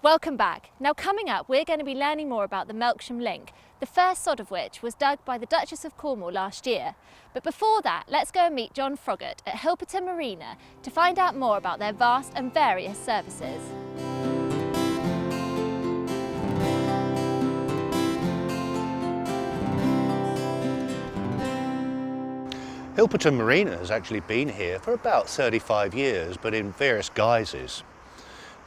Welcome back. Now coming up, we're going to be learning more about the Melksham Link, the first sod of which was dug by the Duchess of Cornwall last year. But before that, let's go and meet John Froggatt at Hilperton Marina to find out more about their vast and various services. Hilperton Marina has actually been here for about 35 years, but in various guises.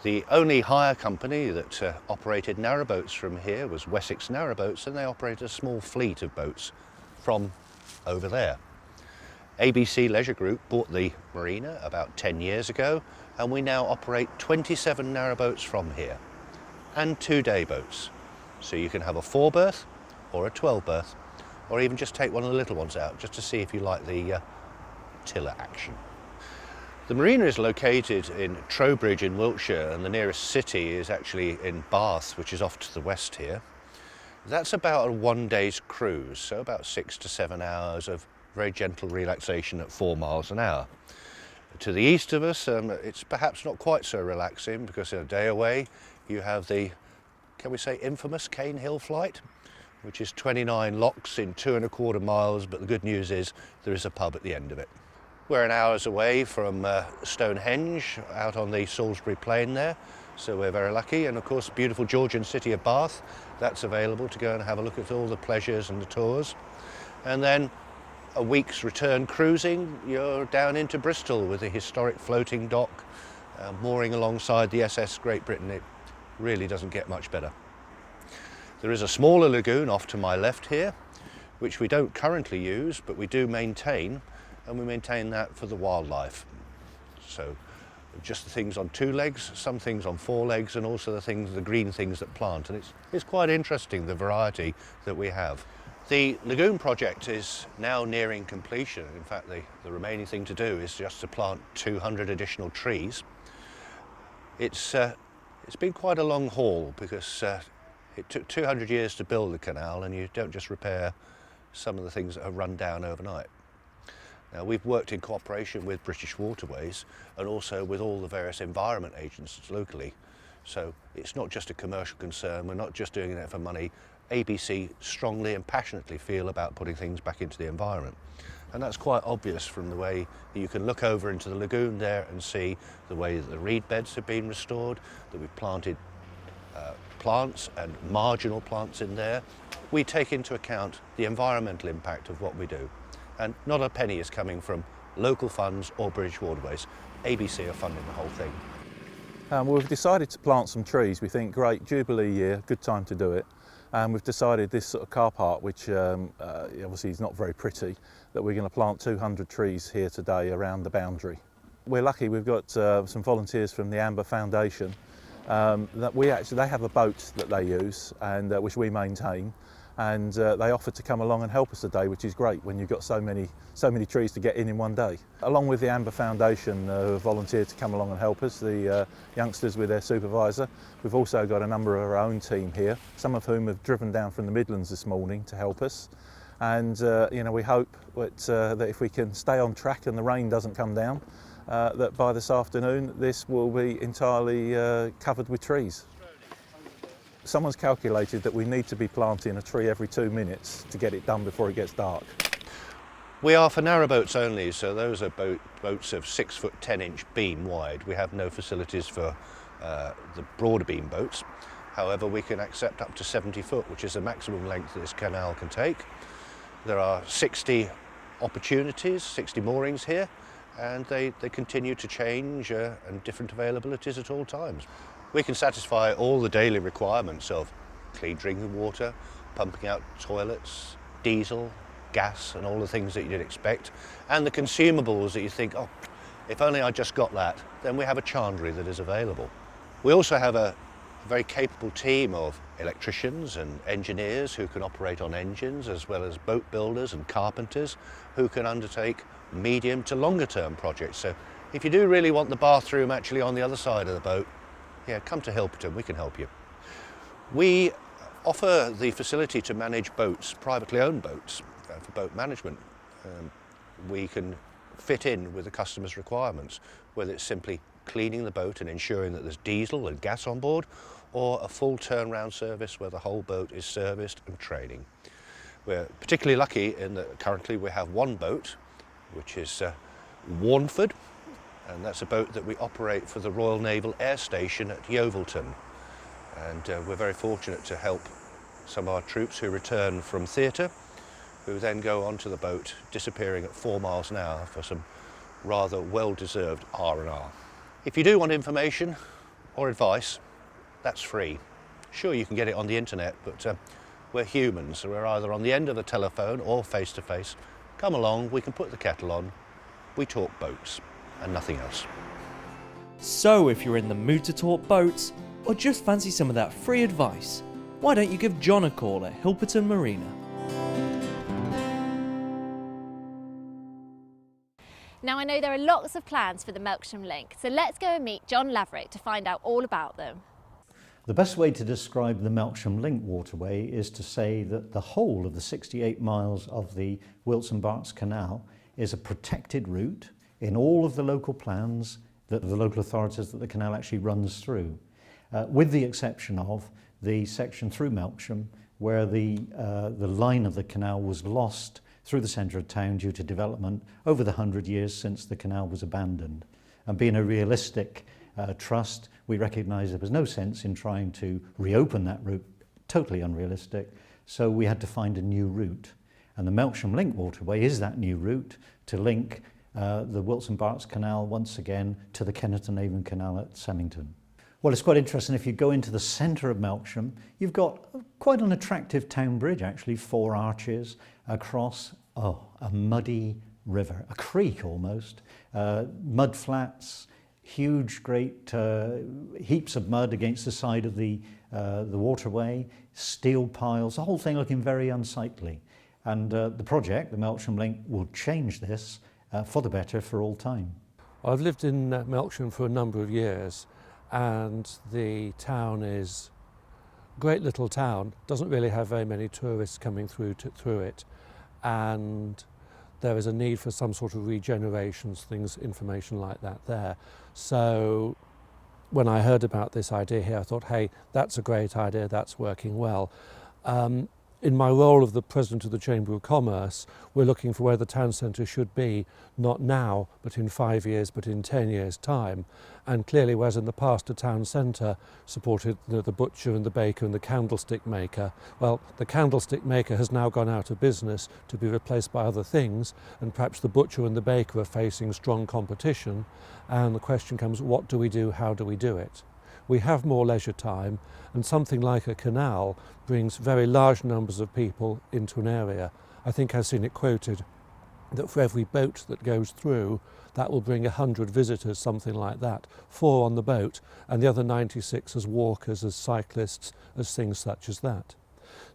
The only hire company that operated narrowboats from here was Wessex Narrowboats, and they operated a small fleet of boats from over there. ABC Leisure Group bought the marina about 10 years ago, and we now operate 27 narrowboats from here and 2-day boats. So you can have a 4-berth or a 12-berth, or even just take one of the little ones out just to see if you like the tiller action. The marina is located in Trowbridge in Wiltshire, and the nearest city is actually in Bath, which is off to the west here. That's about a 1-day's cruise, so about 6 to 7 hours of very gentle relaxation at 4 miles an hour. To the east of us, it's perhaps not quite so relaxing, because a day away you have the, can we say, infamous Cane Hill flight, which is 29 locks in 2¼ miles, but the good news is there is a pub at the end of it. We're an hour's away from Stonehenge, out on the Salisbury Plain there, so we're very lucky. And of course, the beautiful Georgian city of Bath, that's available to go and have a look at all the pleasures and the tours. And then a week's return cruising, you're down into Bristol with a historic floating dock, mooring alongside the SS Great Britain. It really doesn't get much better. There is a smaller lagoon off to my left here, which we don't currently use, but we do maintain. And we maintain that for the wildlife. So just the things on 2 legs, some things on 4 legs, and also the green things that plant. And it's quite interesting, the variety that we have. The lagoon project is now nearing completion. In fact, the remaining thing to do is just to plant 200 additional trees. It's been quite a long haul, because it took 200 years to build the canal, and you don't just repair some of the things that have run down overnight. Now, we've worked in cooperation with British Waterways and also with all the various environment agencies locally. So it's not just a commercial concern, we're not just doing it for money. ABC strongly and passionately feel about putting things back into the environment. And that's quite obvious from the way that you can look over into the lagoon there and see the way that the reed beds have been restored, that we've planted plants and marginal plants in there. We take into account the environmental impact of what we do. And not a penny is coming from local funds or British Waterways. ABC are funding the whole thing. Well, we've decided to plant some trees. We think, great, Jubilee year, good time to do it. And we've decided this sort of car park, which obviously is not very pretty, that we're going to plant 200 trees here today around the boundary. We're lucky we've got some volunteers from the Amber Foundation. They have a boat that they use, and which we maintain. And they offered to come along and help us today, which is great when you've got so many trees to get in one day. Along with the Amber Foundation, volunteered to come along and help us, the youngsters with their supervisor. We've also got a number of our own team here, some of whom have driven down from the Midlands this morning to help us. And we hope that if we can stay on track and the rain doesn't come down, that by this afternoon this will be entirely covered with trees. Someone's calculated that we need to be planting a tree every 2 minutes to get it done before it gets dark. We are for narrowboats only, so those are boats of 6-foot 10-inch beam wide. We have no facilities for the broader beam boats. However, we can accept up to 70 foot, which is the maximum length that this canal can take. There are 60 opportunities, 60 moorings here, and they continue to change and different availabilities at all times. We can satisfy all the daily requirements of clean drinking water, pumping out toilets, diesel, gas, and all the things that you'd expect, and the consumables that you think, oh, if only I just got that, then we have a chandlery that is available. We also have a very capable team of electricians and engineers who can operate on engines, as well as boat builders and carpenters who can undertake medium to longer term projects. So if you do really want the bathroom actually on the other side of the boat, yeah, come to Hilperton, we can help you. We offer the facility to manage boats, privately owned boats, for boat management. We can fit in with the customer's requirements, whether it's simply cleaning the boat and ensuring that there's diesel and gas on board, or a full turnaround service where the whole boat is serviced and training. We're particularly lucky in that currently we have one boat, which is Warnford, and that's a boat that we operate for the Royal Naval Air Station at Yeovilton. And we're very fortunate to help some of our troops who return from theatre, who then go onto the boat disappearing at 4 miles an hour for some rather well-deserved R&R. If you do want information or advice, that's free. Sure, you can get it on the internet, but we're humans, so we're either on the end of the telephone or face to face. Come along, we can put the kettle on, we talk boats and nothing else. So if you're in the mood to talk boats, or just fancy some of that free advice, why don't you give John a call at Hilperton Marina? Now I know there are lots of plans for the Melksham Link, so let's go and meet John Laverick to find out all about them. The best way to describe the Melksham Link waterway is to say that the whole of the 68 miles of the Wilson Berks Canal is a protected route in all of the local plans that the local authorities that the canal actually runs through, with the exception of the section through Melksham where the line of the canal was lost through the centre of town due to development over the 100 years since the canal was abandoned. And being a realistic trust, we recognised there was no sense in trying to reopen that route, totally unrealistic, so we had to find a new route. And the Melksham Link waterway is that new route to link the Wilson Berks Canal once again to the Kennerton Avon Canal at Semmington. Well, it's quite interesting. If you go into the centre of Melksham, you've got quite an attractive town bridge, actually, 4 arches across a muddy river, a creek almost, mud flats, huge, great heaps of mud against the side of the waterway, steel piles, the whole thing looking very unsightly. And the project, the Melksham Link, will change this for the better for all time. I've lived in Melksham for a number of years, and the town is a great little town, doesn't really have very many tourists coming through it, and there is a need for some sort of regenerations, things, information like that there. So when I heard about this idea here, I thought, hey, that's a great idea, that's working well. In my role of the President of the Chamber of Commerce, we're looking for where the town centre should be, not now, but in 5 years, but in 10 years' time. And clearly, whereas in the past a town centre supported the butcher and the baker and the candlestick maker, well, the candlestick maker has now gone out of business to be replaced by other things, and perhaps the butcher and the baker are facing strong competition. And the question comes, what do we do, how do we do it? We have more leisure time, and something like a canal brings very large numbers of people into an area. I think I've seen it quoted that for every boat that goes through, that will bring 100 visitors, something like that, 4 on the boat, and the other 96 as walkers, as cyclists, as things such as that.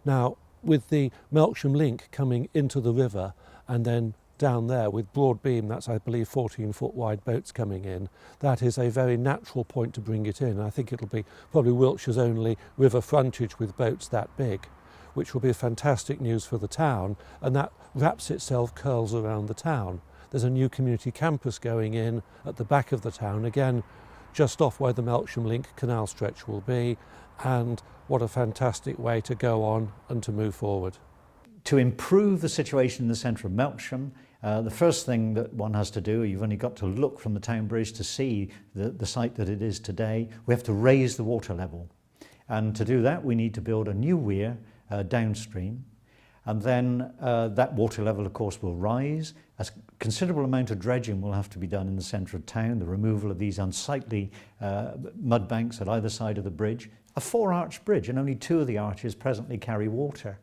Now, with the Melksham Link coming into the river and then down there with broad beam, that's I believe 14-foot wide boats coming in, that is a very natural point to bring it in. I think it'll be probably Wiltshire's only river frontage with boats that big, which will be fantastic news for the town, and that wraps itself, curls around the town. There's a new community campus going in at the back of the town, again just off where the Melksham Link canal stretch will be, and what a fantastic way to go on and to move forward. To improve the situation in the centre of Melksham, the first thing that one has to do, you've only got to look from the town bridge to see the site that it is today, we have to raise the water level. And to do that, we need to build a new weir downstream. And then that water level, of course, will rise. A considerable amount of dredging will have to be done in the centre of town, the removal of these unsightly mud banks at either side of the bridge. A 4-arch bridge, and only 2 of the arches presently carry water.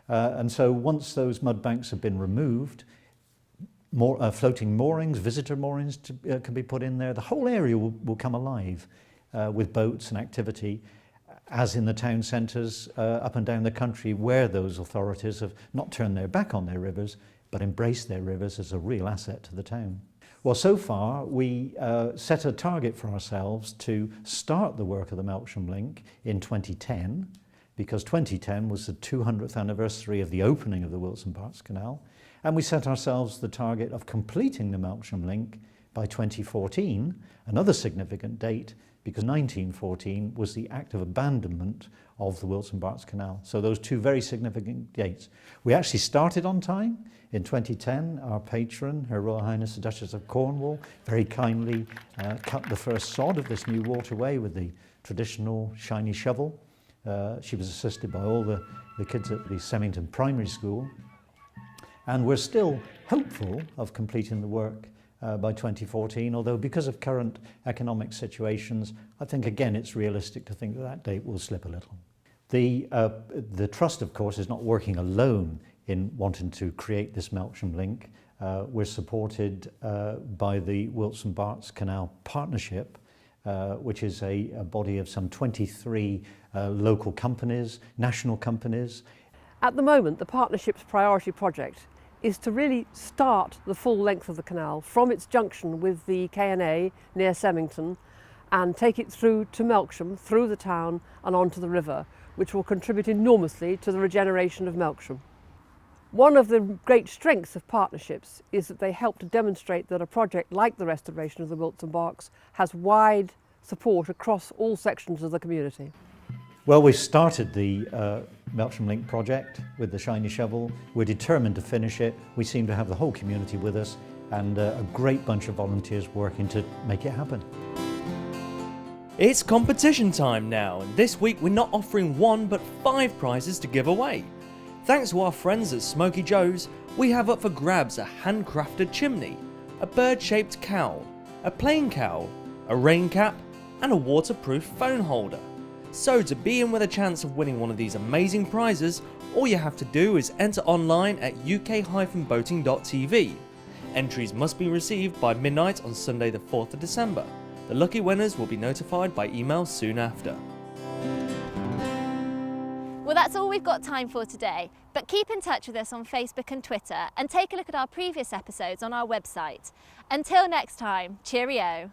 And so once those mud banks have been removed, floating moorings, visitor moorings can be put in there. The whole area will come alive with boats and activity, as in the town centres up and down the country, where those authorities have not turned their back on their rivers, but embraced their rivers as a real asset to the town. Well, so far we set a target for ourselves to start the work of the Melksham Link in 2010, because 2010 was the 200th anniversary of the opening of the Wilson Berks Canal, And we set ourselves the target of completing the Melksham Link by 2014, another significant date, because 1914 was the act of abandonment of the Wilson-Barts Canal. So those two very significant dates. We actually started on time. In 2010, our patron, Her Royal Highness the Duchess of Cornwall, very kindly cut the first sod of this new waterway with the traditional shiny shovel. She was assisted by all the kids at the Semington Primary School. And we're still hopeful of completing the work by 2014, although because of current economic situations, I think again it's realistic to think that that date will slip a little. The Trust, of course, is not working alone in wanting to create this Melksham Link. We're supported by the Wilson-Barts Canal Partnership, which is a body of some 23 local companies, national companies. At the moment, the partnership's priority project is to really start the full length of the canal from its junction with the K&A near Semington and take it through to Melksham, through the town and onto the river, which will contribute enormously to the regeneration of Melksham. One of the great strengths of partnerships is that they help to demonstrate that a project like the restoration of the Wilson-Barts has wide support across all sections of the community. Well, we've started the Melksham Link project with the shiny shovel. We're determined to finish it. We seem to have the whole community with us and a great bunch of volunteers working to make it happen. It's competition time now, and this week we're not offering 1 but 5 prizes to give away. Thanks to our friends at Smoky Joe's, we have up for grabs a handcrafted chimney, a bird-shaped cowl, a plain cowl, a rain cap, and a waterproof phone holder. So to be in with a chance of winning one of these amazing prizes, all you have to do is enter online at uk-boating.tv. Entries must be received by midnight on Sunday the 4th of December. The lucky winners will be notified by email soon after. Well, that's all we've got time for today, but keep in touch with us on Facebook and Twitter and take a look at our previous episodes on our website. Until next time, cheerio.